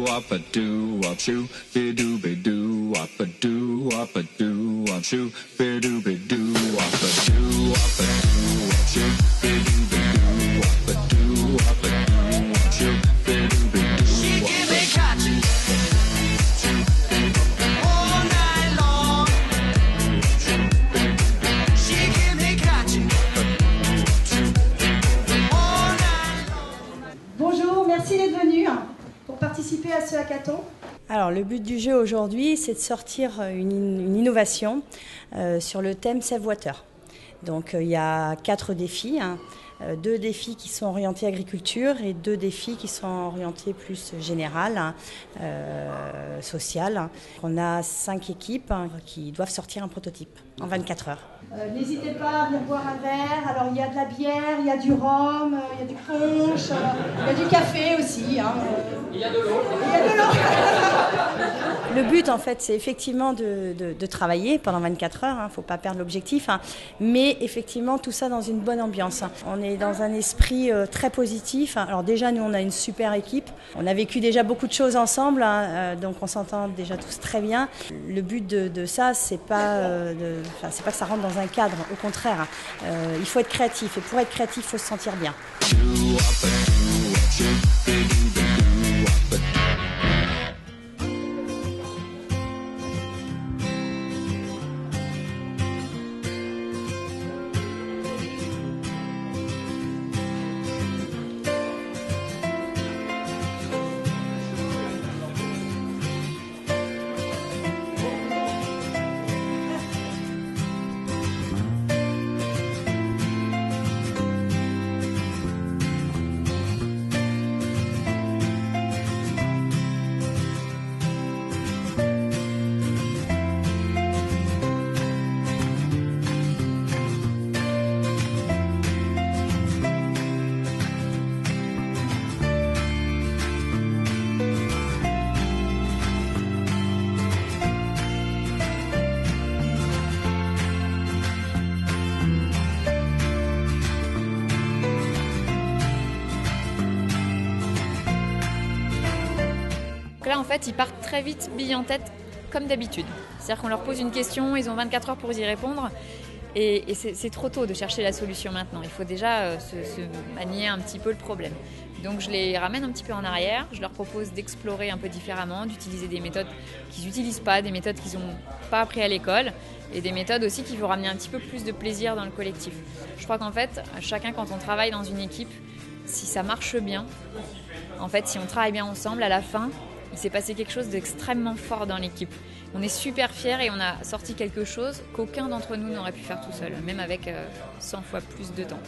wop a doo wop shoo, be doo be doo wop a doo wop a doo wop shoo, be doo be doo wop a doo wop a doo wop shoo, be doo be doo wop a doo wop a doo wop shoo, be doo be doo. She give me cotton all night long. She give me cotton all night long. Bonjour, merci d'être venu pour participer à ce hackathon. Alors, le but du jeu aujourd'hui, c'est de sortir une innovation sur le thème Save Water. Donc, il y a 4 défis. 2 défis qui sont orientés agriculture et 2 défis qui sont orientés plus général, social. On a 5 équipes qui doivent sortir un prototype en 24 heures. N'hésitez pas à venir boire un verre. Alors, il y a de la bière, il y a du rhum, il y a du punch, il y a du café aussi. Il y a de l'eau. Il y a de l'eau. Le but, en fait, c'est effectivement de travailler pendant 24 heures. Il ne faut pas perdre l'objectif. Mais effectivement, tout ça dans une bonne ambiance. On est dans un esprit très positif. Alors déjà, nous, on a une super équipe. On a vécu déjà beaucoup de choses ensemble. Donc, on s'entend déjà tous très bien. Le but de ça, c'est pas que ça rentre dans un cadre. Au contraire, il faut être créatif. Et pour être créatif, il faut se sentir bien. Là, en fait, ils partent très vite, billes en tête, comme d'habitude. C'est-à-dire qu'on leur pose une question, ils ont 24 heures pour y répondre. Et c'est trop tôt de chercher la solution maintenant. Il faut déjà se manier un petit peu le problème. Donc je les ramène un petit peu en arrière. Je leur propose d'explorer un peu différemment, d'utiliser des méthodes qu'ils n'utilisent pas, des méthodes qu'ils n'ont pas appris à l'école. Et des méthodes aussi qui vont ramener un petit peu plus de plaisir dans le collectif. Je crois qu'en fait, chacun, quand on travaille dans une équipe, si ça marche bien, en fait, si on travaille bien ensemble, à la fin, il s'est passé quelque chose d'extrêmement fort dans l'équipe. On est super fiers et on a sorti quelque chose qu'aucun d'entre nous n'aurait pu faire tout seul, même avec 100 fois plus de temps.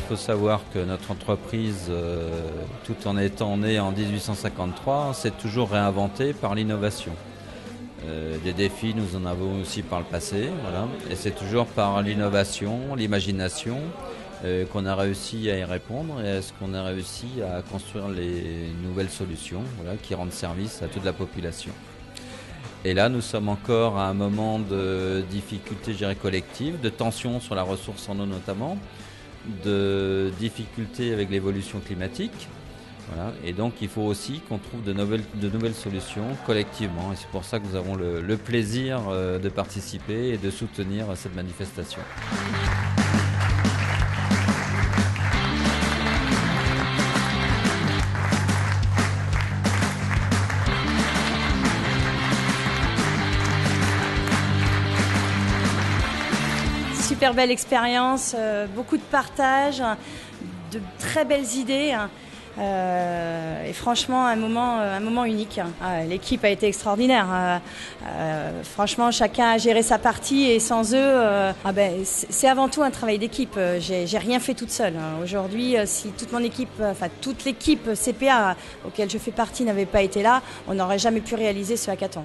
faut savoir que notre entreprise, tout en étant née en 1853, s'est toujours réinventée par l'innovation. Des défis, nous en avons aussi par le passé, voilà. Et c'est toujours par l'innovation, l'imagination, qu'on a réussi à y répondre et est-ce qu'on a réussi à construire les nouvelles solutions, voilà, qui rendent service à toute la population. Et là, nous sommes encore à un moment de difficulté, je dirais, collective, de tension sur la ressource en eau notamment, de difficultés avec l'évolution climatique. Voilà. Et donc, il faut aussi qu'on trouve de nouvelles solutions collectivement. Et c'est pour ça que nous avons le plaisir de participer et de soutenir cette manifestation. Super belle expérience, beaucoup de partage, de très belles idées. Et franchement, un moment unique. L'équipe a été extraordinaire. Franchement, chacun a géré sa partie et sans eux, c'est avant tout un travail d'équipe. J'ai rien fait toute seule. Aujourd'hui, si toute mon équipe, toute l'équipe CPA auquel je fais partie n'avait pas été là, on n'aurait jamais pu réaliser ce hackathon.